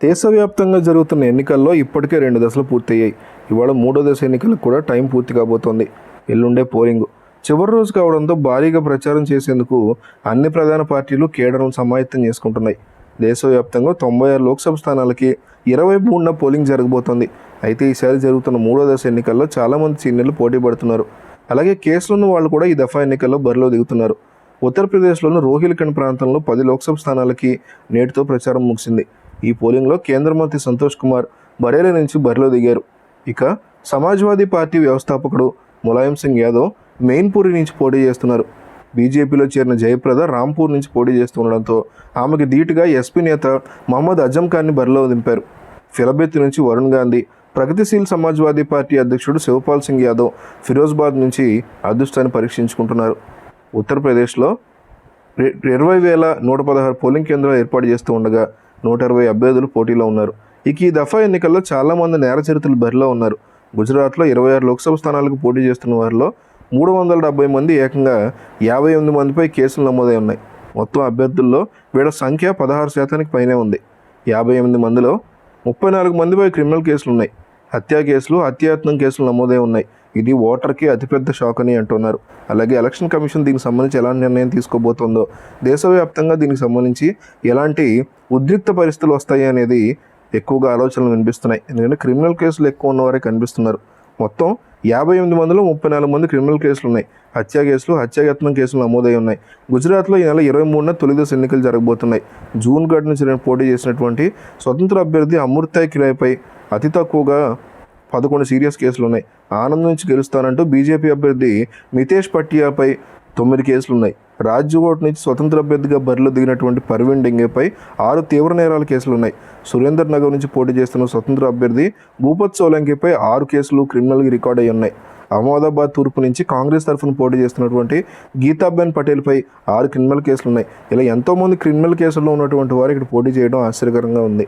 దేశవ్యాప్తంగా జరుగుతున్న ఎన్నికల్లో ఇప్పటికే 2 దశలు పూర్తయ్యాయి. ఇవాళ 3వ దశ ఎన్నికలకు కూడా టైం పూర్తి కాబోతోంది. ఎల్లుండే పోలింగ్ చివరి రోజు కావడంతో భారీగా ప్రచారం చేసేందుకు అన్ని ప్రధాన పార్టీలు కేడర్ను సమాయత్తం చేసుకుంటున్నాయి. దేశవ్యాప్తంగా 96 లోక్సభ స్థానాలకి 23న పోలింగ్ జరగబోతోంది. అయితే ఈసారి జరుగుతున్న 3వ దశ ఎన్నికల్లో చాలామంది సీనియర్లు పోటీ పడుతున్నారు. అలాగే కేసులున్న వాళ్ళు కూడా ఈ దఫా ఎన్నికల్లో బరిలో దిగుతున్నారు. ఉత్తరప్రదేశ్లోని రోహిల్ఖండ్ ప్రాంతంలో 10 లోక్సభ స్థానాలకి నేటితో ప్రచారం ముగిసింది. ఈ పోలింగ్లో కేంద్ర మంత్రి సంతోష్ కుమార్ బరేలీ నుంచి బరిలో దిగారు. ఇక సమాజ్వాదీ పార్టీ వ్యవస్థాపకుడు ములాయం సింగ్ యాదవ్ మెయిన్పూరి నుంచి పోటీ చేస్తున్నారు. బీజేపీలో చేరిన జయప్రద రాంపూర్ నుంచి పోటీ చేస్తుండడంతో ఆమెకు ధీటుగా ఎస్పీ నేత మహమ్మద్ అజం ఖాన్ని బరిలో దింపారు. ఫిలబెత్ నుంచి వరుణ్ గాంధీ, ప్రగతిశీల్ సమాజ్వాదీ పార్టీ అధ్యక్షుడు శివపాల్ సింగ్ యాదవ్ ఫిరోజ్బాద్ నుంచి అదృష్టాన్ని పరీక్షించుకుంటున్నారు. ఉత్తరప్రదేశ్లో 20,116 పోలింగ్ కేంద్రాలు ఏర్పాటు చేస్తూ ఉండగా 120 అభ్యర్థులు పోటీలో ఉన్నారు. ఇక ఈ దఫా ఎన్నికల్లో చాలామంది నేర చరిత్రలు బరిలో ఉన్నారు. గుజరాత్లో 26 లోక్సభ స్థానాలకు పోటీ చేస్తున్న వారిలో 370 మంది ఏకంగా 58 మందిపై కేసులు నమోదై ఉన్నాయి. మొత్తం అభ్యర్థుల్లో వీళ్ళ సంఖ్య 16% పైనే ఉంది. 58 మందిలో 34 మందిపై క్రిమినల్ కేసులు ఉన్నాయి. హత్యా కేసులు, హత్యాయత్నం కేసులు నమోదై ఉన్నాయి. ఇది ఓటర్కి అతిపెద్ద షాక్ అని అంటున్నారు. అలాగే ఎలక్షన్ కమిషన్ దీనికి సంబంధించి ఎలాంటి నిర్ణయం తీసుకోబోతోందో, దేశవ్యాప్తంగా దీనికి సంబంధించి ఎలాంటి ఉద్రిక్త పరిస్థితులు వస్తాయి అనేది ఎక్కువగా ఆలోచనలు వినిపిస్తున్నాయి. ఎందుకంటే క్రిమినల్ కేసులు ఎక్కువ ఉన్నవారే కనిపిస్తున్నారు. మొత్తం 58 మందిలో 34 మంది క్రిమినల్ కేసులు ఉన్నాయి. హత్యా కేసులు, హత్యాయత్నం కేసులు నమోదై ఉన్నాయి. గుజరాత్లో ఈ నెల 23న తొలి దశ ఎన్నికలు జరగబోతున్నాయి. జూన్ గడ్ నుంచి పోటీ చేసినటువంటి స్వతంత్ర అభ్యర్థి అమృతాయ్ కిరాయ్పై అతి తక్కువగా 11 సీరియస్ కేసులు ఉన్నాయి. ఆనంద్ నుంచి గెలుస్తానంటూ బీజేపీ అభ్యర్థి మితేష్ పటియాపై 9 కేసులు ఉన్నాయి. రాజ్కోట్ నుంచి స్వతంత్ర అభ్యర్థిగా బరిలో దిగినటువంటి పర్వీన్ డెంగేపై 6 తీవ్ర నేరాల కేసులు ఉన్నాయి. సురేందర్ నగర్ నుంచి పోటీ చేస్తున్న స్వతంత్ర అభ్యర్థి భూపత్ సోలంకిపై 6 కేసులు క్రిమినల్గా రికార్డ్ అయి ఉన్నాయి. అహ్మదాబాద్ తూర్పు నుంచి కాంగ్రెస్ తరఫున పోటీ చేస్తున్నటువంటి గీతాబెన్ పటేల్పై 6 క్రిమినల్ కేసులు ఉన్నాయి. ఇలా ఎంతోమంది క్రిమినల్ కేసుల్లో ఉన్నటువంటి వారు ఇక్కడ పోటీ చేయడం ఆశ్చర్యకరంగా ఉంది.